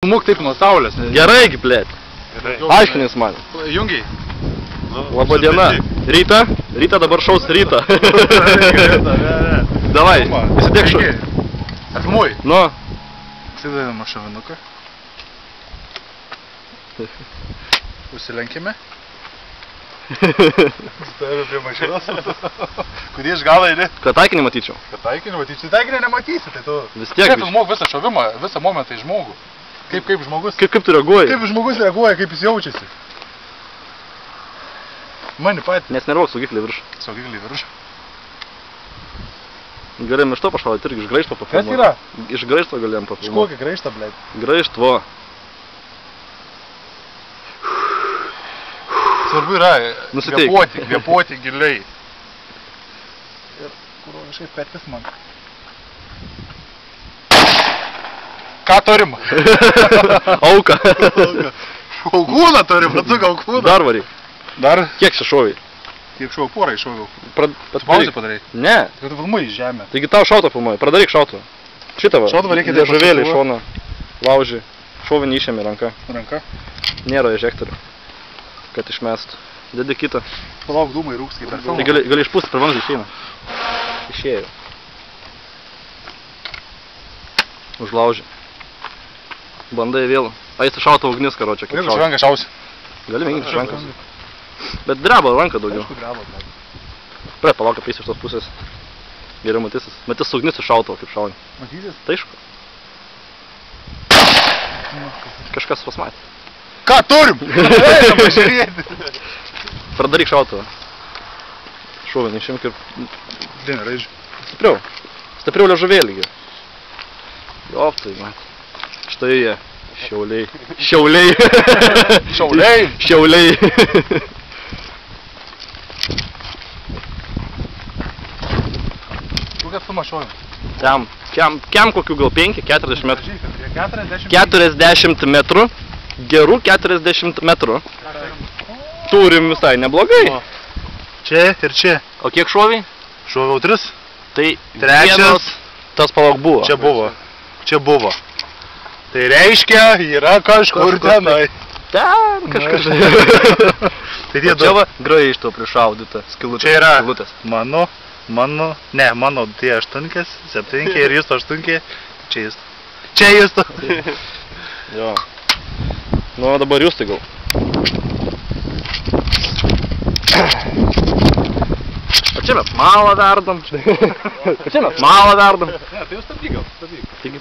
Mūk taip nuo saulės. Gerai, blėt. Aiškinis man. Jungiai. Labą dieną. Rytą? Rytą dabar šaus rytą. Davai, įsidėk šau. Atmuoj. Nu. Įsidėdama šavinuką. Užsilenkime. Stovime prie mašinos. Kurį iš galą eini? Kad taikinį matyčiau. Kad taikinį matyčiau. Taikinį nematysi, tai tu. Vis tiek. Kaip filmuok visą šovimą, visą momentą į žmogų. Kaip žmogus. Kaip tu reaguoji? Kaip žmogus reaguoja, kaip jis jaučiasi. Mani patį. Nesnervuok saugiklį virš. Saugiklį virš. Galėjom iš to pašaudyti irgi, iš graižto pafilmuoti. Kas yra? Iš graižto galėjom Iš pafilmuoti. kokį graižtą, blėt? Graižtvo. Svarbu yra Nusiteik. kvėpuoti giliai. Ir kur kažkaip petis man. Ką turim? Auka. Augūną turim, atsuk augūną. Dar varyk. Dar? Kiek čia šovai? Kiek šovau, porą iššoviau. Tu pauzę padarai? Ne. Kad tu filmuoji į žemę. Taigi tau šautą filmuoji. Pradaryk šautą. Šitą va. Šautą reikia Liežuvėlį iš šono. Lauži. Šovinį išėmė ranka. Ranka? Nėra ežektorių. Kad išmest. Dedi kitą. Palauk, dūmai rūks kaip per filmą. Tai gali išpūsti, per vamzdį išeina. Išėjo. Užlauži. Bandai vėl. A, jis šauta ugnis, karočią. Kaip švenka šausi? Gali mėginti švenkas. Bet dreba ranka daugiau. Aišku, dreba, blėt. Prie, palauk, kaip jis iš tos pusės. Geriau matysis. Matys ugnis iššautavo, kaip šauni. Matysis? Tai aišku. Kažkas pasmatė. Ką turim? Einam pažiūrėti. Pradaryk šautuvą. Šuvinį išimk ir... Dėmė, raidžiu. Stipriau. Stipriau liežuvėlį. Jop, tai mat. Štai jie. Šiauliai. Šiauliai. Šiauliai. Šiauliai. Kokią sumą šovim? Kiam kokių gal 5-40 metrų. 40? 40 metrų. Gerų 40 metrų. Turim visai neblogai. Čia ir čia. O kiek šoviai? Šoviau 3. Tai Trečias. vienas. Tas palauk buvo. Čia buvo. Čia buvo. Tai reiškia, yra kažkur tenai. Ten kažkas. Tai tie Čia va graižto prišaudyta skilutės. Čia yra skilutės. mano tie 8, 7 ir jūs 8. Čia jūs. Čia jūs. Jo. Nu, dabar jūs tai gal. O čia mes malą verdam. O čia mes malą verdam. Ne, tai jūs stabdyk gal. Taigi,